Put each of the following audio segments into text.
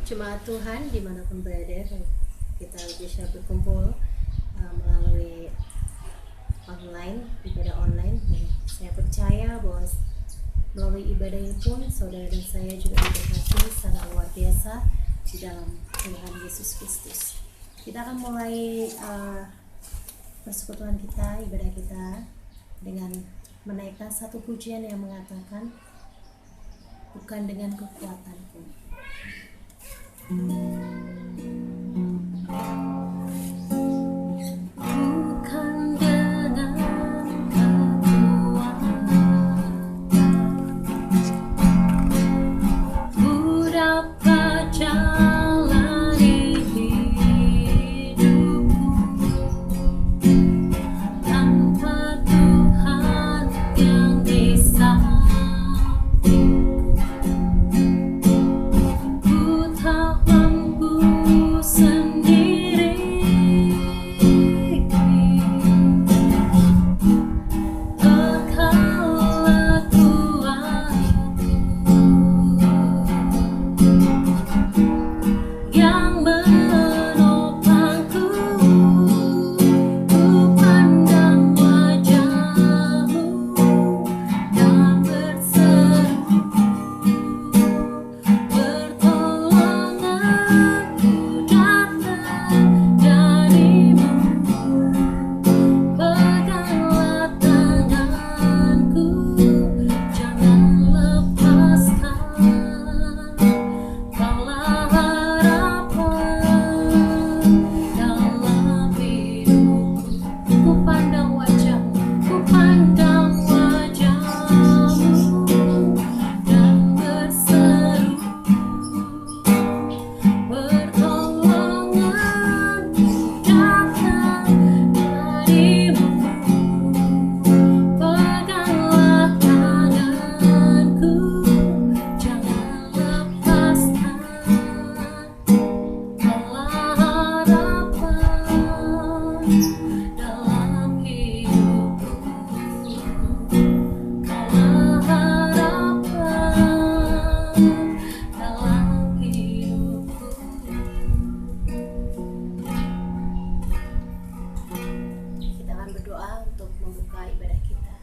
Jemaat Tuhan dimanapun berada, kita bisa berkumpul melalui ibadah online. Dan saya percaya bahwa melalui ibadah ini pun saudara dan saya juga diberkati secara luar biasa di dalam Tuhan Yesus Kristus. Kita akan mulai persekutuan kita, ibadah kita dengan menaikkan satu pujian yang mengatakan, bukan dengan kekuatanku. Bukan dengan kekuatan ku dapat jalani hidupku tanpa Tuhan yang di sampingku. Ku tak mampu sendiri, Engkaulah kuatku yang menopangku. Ku pandang wajah-Mu dan berseru, pertolonganku datang dari-Mu. Peganglah tanganku, jangan lepaskan. Kaulah harapan dalam hidupku. Ku pandang wajah-Mu, ku pandang wajah-Mu dan berseru, pertolonganku datang dari-Mu. Peganglah tanganku, jangan lepaskan. Kaulah harapan dalam hidupku. Kaulah harapan dalam hidupku. Kita akan berdoa untuk membuka ibadah kita.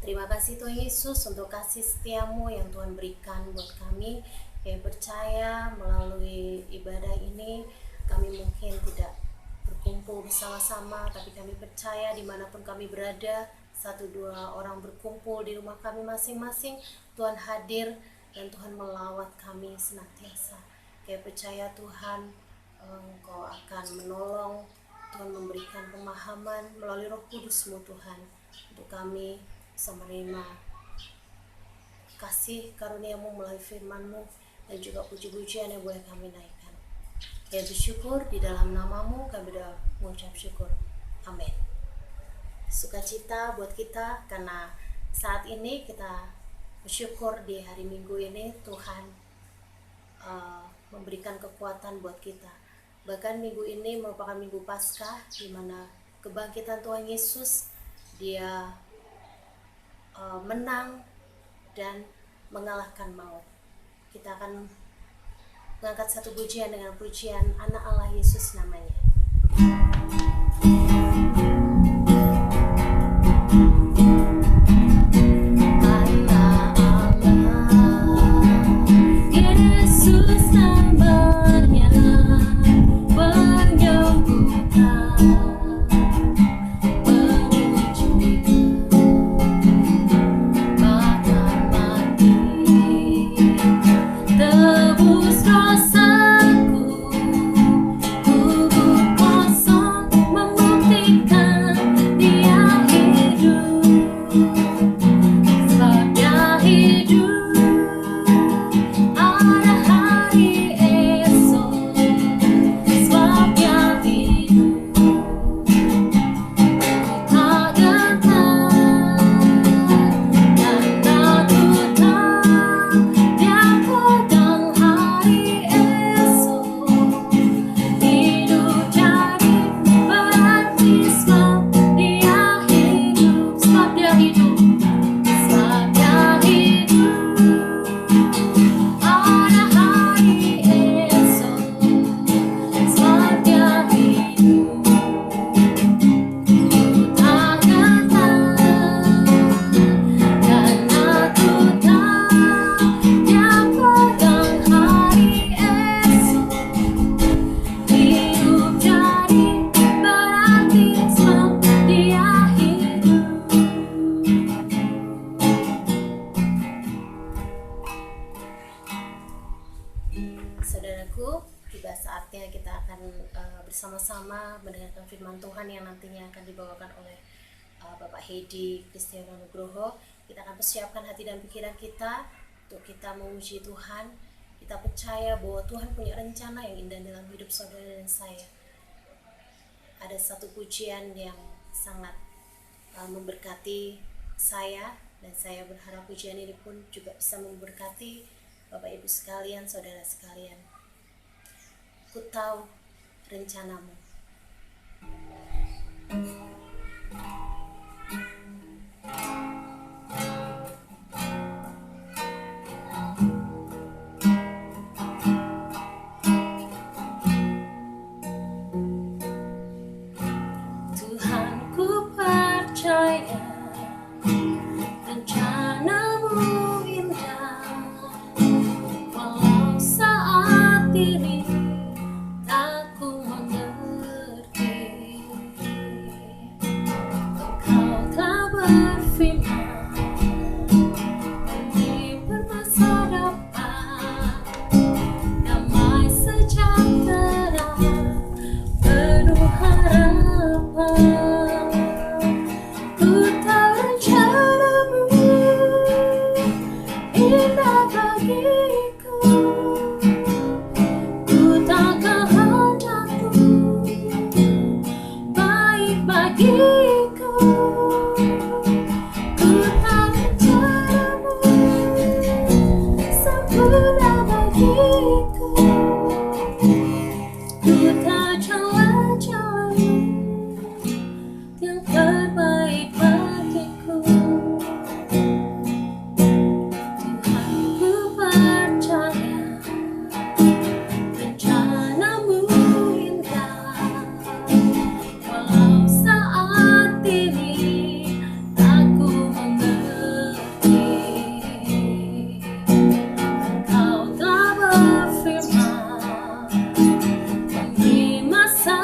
Terima kasih Tuhan Yesus untuk kasih setia-Mu yang Tuhan berikan buat kami yang percaya melalui ibadah ini. Kami mungkin tidak berkumpul bersama-sama, tapi kami percaya dimanapun kami berada, 1-2 orang berkumpul di rumah kami masing-masing, Tuhan hadir dan Tuhan melawat kami senantiasa. Kami percaya Tuhan, Engkau akan menolong, Tuhan memberikan pemahaman melalui Roh Kudus-Mu Tuhan, untuk kami bisa menerima kasih karunia-Mu melalui firman-Mu dan juga puji-pujian yang boleh kami naikkan. Kami bersyukur di dalam nama-Mu, kami berdoa mengucap syukur. Amin. Sukacita buat kita karena saat ini kita bersyukur di hari Minggu ini Tuhan memberikan kekuatan buat kita. Bahkan minggu ini merupakan minggu Paskah, di mana kebangkitan Tuhan Yesus, Dia menang dan mengalahkan maut. Kita akan mengangkat satu pujian dengan pujian Anak Allah Yesus namanya. Anak Allah Yesus namanya, penyembuhkan, tebus dosaku, kubur kosong membuktikan saudaraku, tiba saatnya kita akan bersama-sama mendengarkan firman Tuhan yang nantinya akan dibawakan oleh Bapak Hedi Kristiano Nugroho. Kita akan persiapkan hati dan pikiran kita untuk kita memuji Tuhan. Kita percaya bahwa Tuhan punya rencana yang indah dalam hidup saudara dan saya. Ada satu pujian yang sangat memberkati saya, dan saya berharap pujian ini pun juga bisa memberkati Bapak Ibu sekalian, saudara sekalian. Ku tahu rencanamu. Tuhan, ku percaya rencanamu indah, walau saat ini tak ku mengerti. Engkau telah berfirman di masa depan, damai sejahtera penuh harapan. Ku tahu rencanamu indah bagiku, ku tahu kehendakmu baik bagiku, ku tahu rencanamu sempurna bagiku, ku tahu jalan-jalanmu yang terbaik bagiku. Tuhan, ku percaya rencanamu indah, walau saat ini tak ku mengerti. Engkau telah berfirman di masa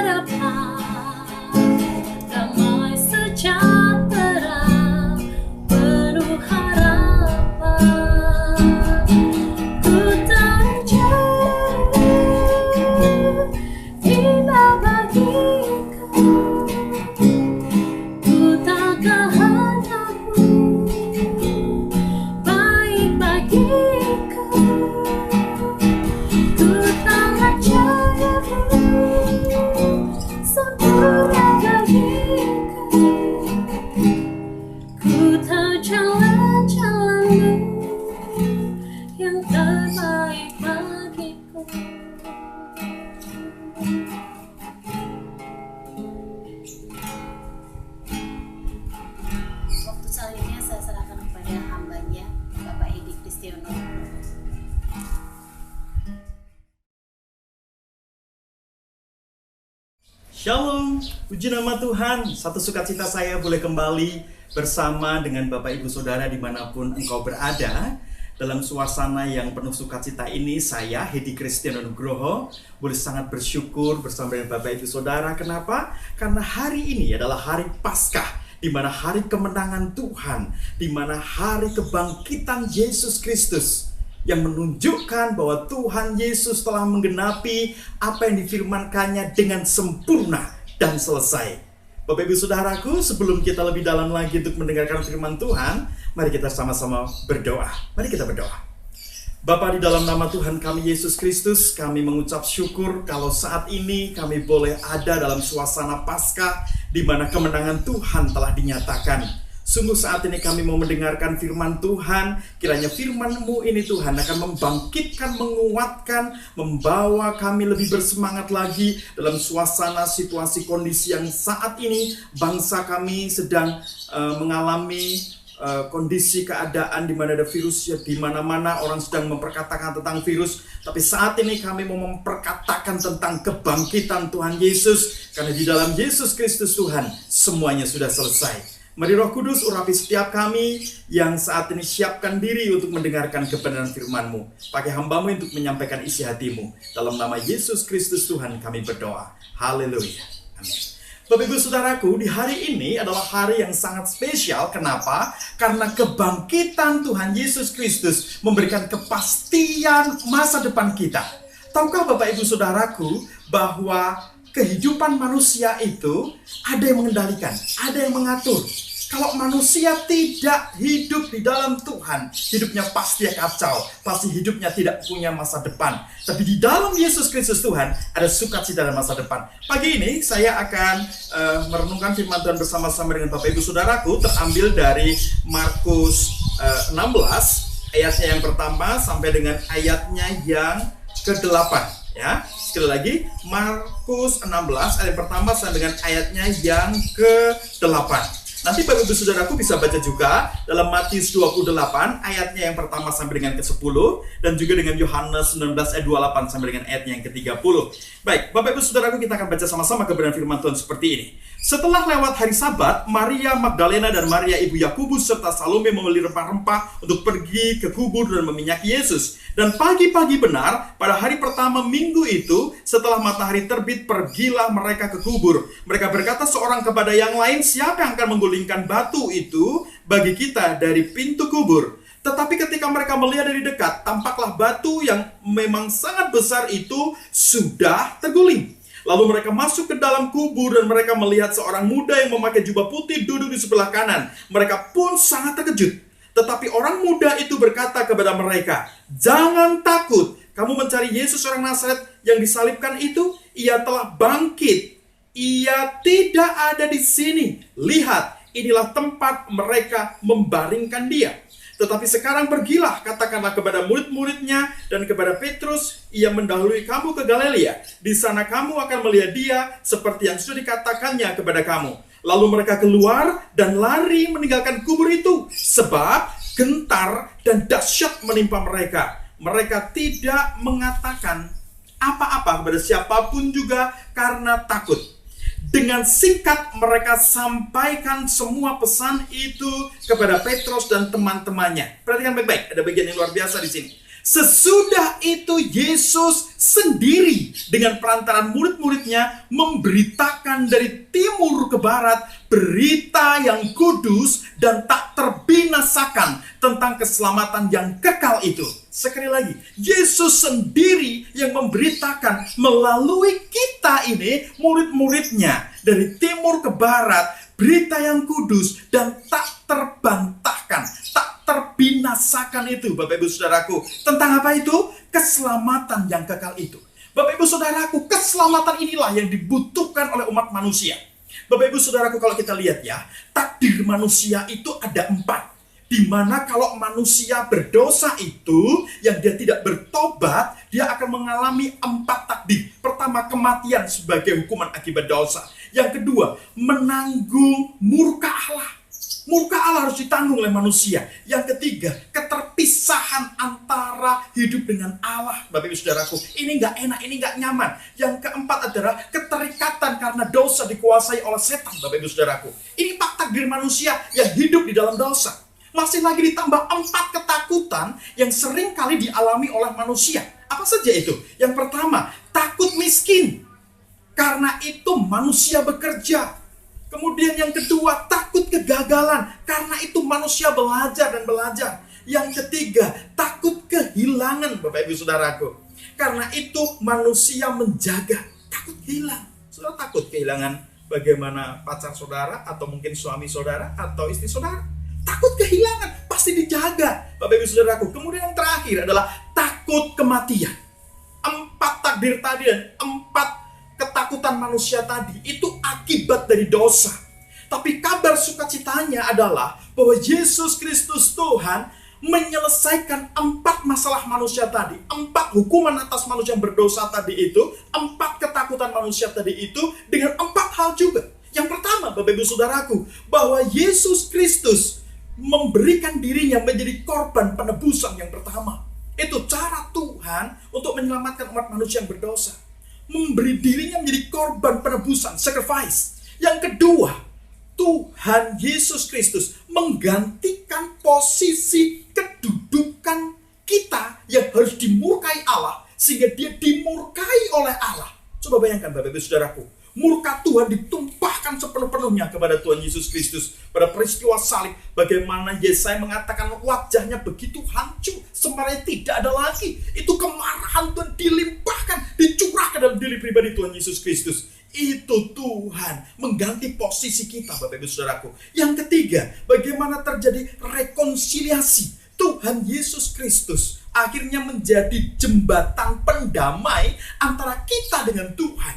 depan, damai sejahtera penuh harapan. Ku tahu rencanamu indah bagiku, ku tahu kehendakmu baik bagiku, ku tahu rencanamu sempurna bagiku, ku tahu jalan-jalanmu yang terbaik bagiku. Waktu selanjutnya saya serahkan kepada hambanya, Bapak Hedi Kristiano. Shalom, puji nama Tuhan. Satu sukacita saya boleh kembali bersama dengan Bapak Ibu Saudara dimanapun engkau berada. Dalam suasana yang penuh sukacita ini, saya Hedi Kristiano Nugroho boleh sangat bersyukur bersama dengan Bapak Ibu Saudara. Kenapa? Karena hari ini adalah hari Paskah, di mana hari kemenangan Tuhan, di mana hari kebangkitan Yesus Kristus, yang menunjukkan bahwa Tuhan Yesus telah menggenapi apa yang difirmankannya dengan sempurna dan selesai. Bapak Ibu Saudaraku, sebelum kita lebih dalam lagi untuk mendengarkan firman Tuhan, mari kita sama-sama berdoa. Mari kita berdoa. Bapa, di dalam nama Tuhan kami Yesus Kristus, kami mengucap syukur kalau saat ini kami boleh ada dalam suasana Paskah, di mana kemenangan Tuhan telah dinyatakan. Sungguh saat ini kami mau mendengarkan firman Tuhan. Kiranya firman-Mu ini Tuhan akan membangkitkan, menguatkan, membawa kami lebih bersemangat lagi dalam suasana situasi kondisi yang saat ini bangsa kami sedang mengalami kondisi keadaan di mana ada virus, ya, di mana-mana orang sedang memperkatakan tentang virus. Tapi saat ini kami mau memperkatakan tentang kebangkitan Tuhan Yesus, karena di dalam Yesus Kristus Tuhan semuanya sudah selesai. Mari Roh Kudus urapi setiap kami yang saat ini siapkan diri untuk mendengarkan kebenaran firman-Mu. Pakai hamba-Mu untuk menyampaikan isi hati-Mu. Dalam nama Yesus Kristus Tuhan kami berdoa. Haleluya. Amin. Bapak Ibu Saudaraku, di hari ini adalah hari yang sangat spesial. Kenapa? Karena kebangkitan Tuhan Yesus Kristus memberikan kepastian masa depan kita. Tahukah Bapak Ibu Saudaraku bahwa kehidupan manusia itu ada yang mengendalikan, ada yang mengatur. Kalau manusia tidak hidup di dalam Tuhan, hidupnya pasti kacau, pasti hidupnya tidak punya masa depan. Tapi di dalam Yesus Kristus Tuhan, ada sukacita dan masa depan. Pagi ini saya akan merenungkan firman Tuhan bersama-sama dengan Bapak Ibu Saudaraku, terambil dari Markus 16, ayatnya yang pertama sampai dengan ayatnya yang ke-8. Ya, sekali lagi, Markus 16, ayat pertama sampai dengan ayatnya yang ke-8. Nanti Bapak Ibu Saudaraku bisa baca juga dalam Matius 28 ayatnya yang pertama sampai dengan ke-10 dan juga dengan Yohanes 19 ayat 28 sampai dengan ayatnya yang ke-30. Baik, Bapak Ibu Saudaraku, kita akan baca sama-sama kebenaran firman Tuhan seperti ini. Setelah lewat hari Sabat, Maria Magdalena dan Maria ibu Yakobus serta Salome membeli rempah-rempah untuk pergi ke kubur dan meminyaki Yesus. Dan pagi-pagi benar, pada hari pertama minggu itu, setelah matahari terbit, pergilah mereka ke kubur. Mereka berkata seorang kepada yang lain, siapa yang akan menggulingkan batu itu bagi kita dari pintu kubur? Tetapi ketika mereka melihat dari dekat, tampaklah batu yang memang sangat besar itu sudah terguling. Lalu mereka masuk ke dalam kubur dan mereka melihat seorang muda yang memakai jubah putih duduk di sebelah kanan. Mereka pun sangat terkejut. Tetapi orang muda itu berkata kepada mereka, "Jangan takut, kamu mencari Yesus orang Nazaret yang disalibkan itu. Ia telah bangkit. Ia tidak ada di sini. Lihat, inilah tempat mereka membaringkan dia. Tetapi sekarang pergilah, katakanlah kepada murid-muridnya dan kepada Petrus, ia mendahului kamu ke Galilea. Di sana kamu akan melihat dia seperti yang sudah dikatakannya kepada kamu." Lalu mereka keluar dan lari meninggalkan kubur itu, sebab gentar dan dahsyat menimpa mereka. Mereka tidak mengatakan apa-apa kepada siapapun juga karena takut. Dengan singkat mereka sampaikan semua pesan itu kepada Petrus dan teman-temannya. Perhatikan baik-baik, ada bagian yang luar biasa di sini. Sesudah itu Yesus sendiri dengan perantaran murid-muridnya memberitakan dari timur ke barat berita yang kudus dan tak terbinasakan tentang keselamatan yang kekal itu. Sekali lagi, Yesus sendiri yang memberitakan melalui kita ini, murid-muridnya, dari timur ke barat, berita yang kudus dan tak terbantahkan, tak terbinasakan itu, Bapak Ibu Saudaraku. Tentang apa itu? Keselamatan yang kekal itu. Bapak Ibu Saudaraku, keselamatan inilah yang dibutuhkan oleh umat manusia. Bapak Ibu Saudaraku, kalau kita lihat ya, takdir manusia itu ada 4. Di mana kalau manusia berdosa itu, yang dia tidak bertobat, dia akan mengalami 4 takdir. Pertama, kematian sebagai hukuman akibat dosa. Yang kedua, menanggung murka Allah. Murka Allah harus ditanggung oleh manusia. Yang ketiga, keterpisahan antara hidup dengan Allah. Bapak Ibu Saudaraku, ini nggak enak, ini nggak nyaman. Yang keempat adalah keterikatan karena dosa dikuasai oleh setan. Bapak Ibu Saudaraku, ini 4 takdir manusia yang hidup di dalam dosa. Masih lagi ditambah 4 ketakutan yang sering kali dialami oleh manusia. Apa saja itu? Yang pertama, takut miskin. Karena itu manusia bekerja. Kemudian yang kedua, takut kegagalan. Karena itu manusia belajar dan belajar. Yang ketiga, takut kehilangan, Bapak Ibu Saudaraku. Karena itu manusia menjaga, takut hilang. Saudara takut kehilangan bagaimana pacar saudara, atau mungkin suami saudara, atau istri saudara. Takut kehilangan, pasti dijaga, Bapak Ibu Saudaraku. Kemudian yang terakhir adalah takut kematian. 4 takdir tadi dan 4 ketakutan manusia tadi itu akibat dari dosa. Tapi kabar sukacitanya adalah bahwa Yesus Kristus Tuhan menyelesaikan 4 masalah manusia tadi. 4 hukuman atas manusia yang berdosa tadi itu, 4 ketakutan manusia tadi itu dengan 4 hal juga. Yang pertama, Bapak Ibu Saudaraku, bahwa Yesus Kristus memberikan dirinya menjadi korban penebusan yang pertama. Itu cara Tuhan untuk menyelamatkan umat manusia yang berdosa. Memberi dirinya menjadi korban penebusan, sacrifice. Yang kedua, Tuhan Yesus Kristus menggantikan posisi kedudukan kita yang harus dimurkai Allah, sehingga dia dimurkai oleh Allah. Coba bayangkan Bapak Ibu Saudaraku, murka Tuhan ditumpahkan sepenuh-penuhnya kepada Tuhan Yesus Kristus pada peristiwa salib. Bagaimana Yesaya mengatakan wajahnya begitu hancur, sebenarnya tidak ada lagi. Itu kemarahan Tuhan dilimpahkan diri pribadi Tuhan Yesus Kristus. Itu Tuhan mengganti posisi kita, Bapak Ibu Saudaraku. Yang ketiga, bagaimana terjadi rekonsiliasi. Tuhan Yesus Kristus akhirnya menjadi jembatan pendamai antara kita dengan Tuhan.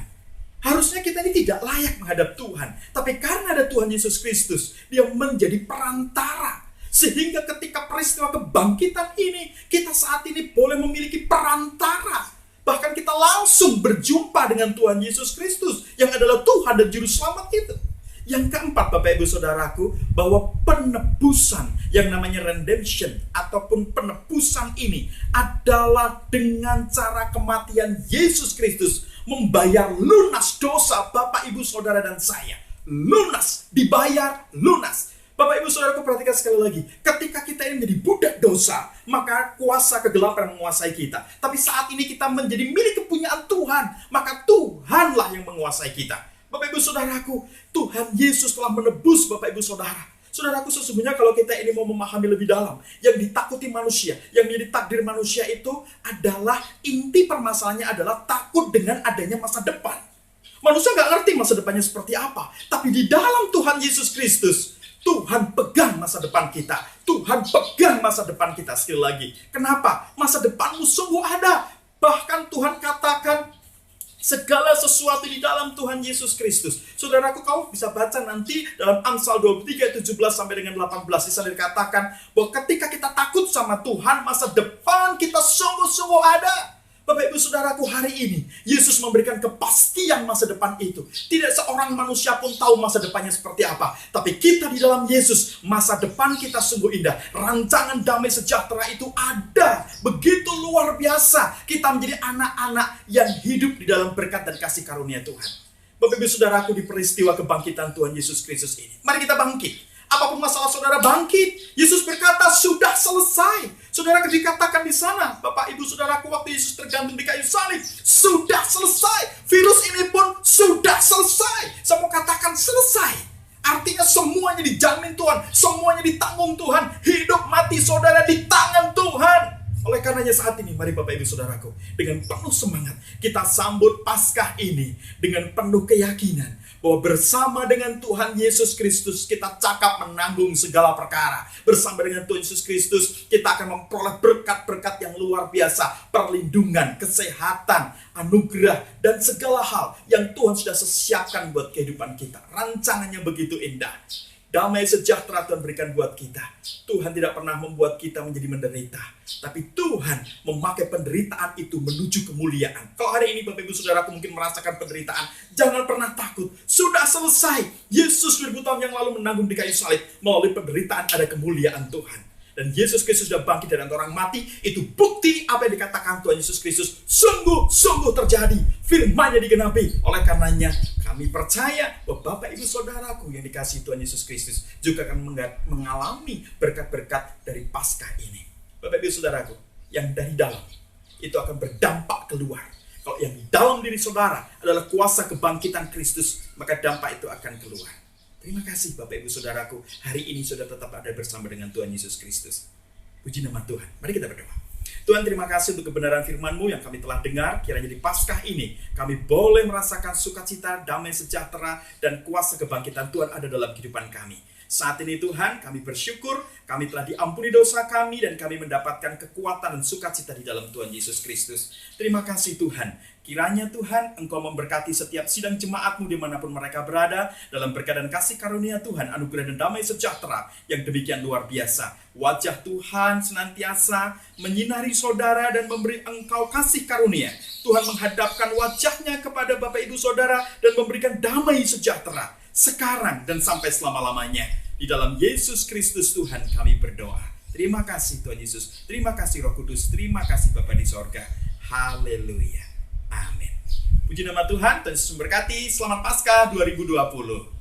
Harusnya kita ini tidak layak menghadap Tuhan, tapi karena ada Tuhan Yesus Kristus, Dia menjadi perantara. Sehingga ketika peristiwa kebangkitan ini, kita saat ini boleh memiliki perantara. Bahkan kita langsung berjumpa dengan Tuhan Yesus Kristus yang adalah Tuhan dan Juru Selamat itu. Yang keempat, Bapak Ibu Saudaraku, bahwa penebusan yang namanya redemption ataupun penebusan ini adalah dengan cara kematian Yesus Kristus membayar lunas dosa Bapak Ibu Saudara dan saya. Lunas, dibayar lunas. Bapak Ibu Saudaraku, perhatikan sekali lagi. Ketika kita ini menjadi budak dosa, maka kuasa kegelapan menguasai kita. Tapi saat ini kita menjadi milik kepunyaan Tuhan, maka Tuhanlah yang menguasai kita. Bapak Ibu Saudaraku, Tuhan Yesus telah menebus Bapak Ibu Saudara. Saudaraku, sesungguhnya kalau kita ini mau memahami lebih dalam, yang ditakuti manusia, yang menjadi takdir manusia itu adalah, inti permasalahannya adalah takut dengan adanya masa depan. Manusia nggak ngerti masa depannya seperti apa. Tapi di dalam Tuhan Yesus Kristus, Tuhan pegang masa depan kita. Tuhan pegang masa depan kita sekali lagi. Kenapa? Masa depanmu sungguh ada. Bahkan Tuhan katakan segala sesuatu di dalam Tuhan Yesus Kristus. Saudaraku, kau bisa baca nanti dalam Amsal 23, 17 sampai dengan 18. Di sana dikatakan bahwa ketika kita takut sama Tuhan, masa depan kita sungguh-sungguh ada. Bapak Ibu Saudaraku, hari ini Yesus memberikan kepastian masa depan itu. Tidak seorang manusia pun tahu masa depannya seperti apa. Tapi kita di dalam Yesus, masa depan kita sungguh indah. Rancangan damai sejahtera itu ada. Begitu luar biasa. Kita menjadi anak-anak yang hidup di dalam berkat dan kasih karunia Tuhan. Bapak Ibu Saudaraku, di peristiwa kebangkitan Tuhan Yesus Kristus ini, mari kita bangkit. Apapun masalah saudara, bangkit. Yesus berkata, sudah selesai. Saudara, dikatakan di sana, Bapak Ibu Saudaraku, waktu Yesus tergantung di kayu salib, sudah selesai. Virus ini pun sudah selesai. Saya mau katakan selesai. Artinya semuanya dijamin Tuhan, semuanya ditanggung Tuhan. Hidup mati saudara di tangan Tuhan. Oleh karenanya saat ini, mari Bapak Ibu Saudaraku, dengan penuh semangat kita sambut Paskah ini dengan penuh keyakinan bahwa bersama dengan Tuhan Yesus Kristus kita cakap menanggung segala perkara. Bersama dengan Tuhan Yesus Kristus kita akan memperoleh berkat-berkat yang luar biasa. Perlindungan, kesehatan, anugerah, dan segala hal yang Tuhan sudah siapkan buat kehidupan kita. Rancangannya begitu indah. Damai sejahtera Tuhan berikan buat kita. Tuhan tidak pernah membuat kita menjadi menderita. Tapi Tuhan memakai penderitaan itu menuju kemuliaan. Kalau hari ini Bapak Ibu Saudaraku mungkin merasakan penderitaan, jangan pernah takut. Sudah selesai. Yesus 2000 tahun yang lalu menanggung di kayu salib. Melalui penderitaan ada kemuliaan Tuhan. Dan Yesus Kristus sudah bangkit dari antara orang mati. Itu bukti apa yang dikatakan Tuhan Yesus Kristus sungguh-sungguh terjadi. Firman-Nya digenapi. Oleh karenanya kami percaya bahwa Bapak Ibu Saudaraku yang dikasihi Tuhan Yesus Kristus juga akan mengalami berkat-berkat dari Paskah ini. Bapak Ibu Saudaraku, yang dari dalam itu akan berdampak keluar. Kalau yang di dalam diri saudara adalah kuasa kebangkitan Kristus, maka dampak itu akan keluar. Terima kasih Bapak Ibu Saudaraku, hari ini sudah tetap ada bersama dengan Tuhan Yesus Kristus. Puji nama Tuhan. Mari kita berdoa. Tuhan, terima kasih untuk kebenaran firman-Mu yang kami telah dengar. Kiranya di Paskah ini kami boleh merasakan sukacita, damai sejahtera, dan kuasa kebangkitan Tuhan ada dalam kehidupan kami. Saat ini Tuhan, kami bersyukur, kami telah diampuni dosa kami, dan kami mendapatkan kekuatan dan sukacita di dalam Tuhan Yesus Kristus. Terima kasih Tuhan. Kiranya Tuhan, Engkau memberkati setiap sidang jemaat-Mu dimanapun mereka berada, dalam berkat dan kasih karunia Tuhan, anugerah dan damai sejahtera yang demikian luar biasa. Wajah Tuhan senantiasa menyinari saudara dan memberi Engkau kasih karunia. Tuhan menghadapkan wajahnya kepada Bapak Ibu Saudara dan memberikan damai sejahtera sekarang dan sampai selama-lamanya. Di dalam Yesus Kristus Tuhan kami berdoa. Terima kasih Tuhan Yesus. Terima kasih Roh Kudus. Terima kasih Bapa di sorga. Haleluya. Amin. Puji nama Tuhan. Tuhan Yesus memberkati. Selamat Paskah 2020.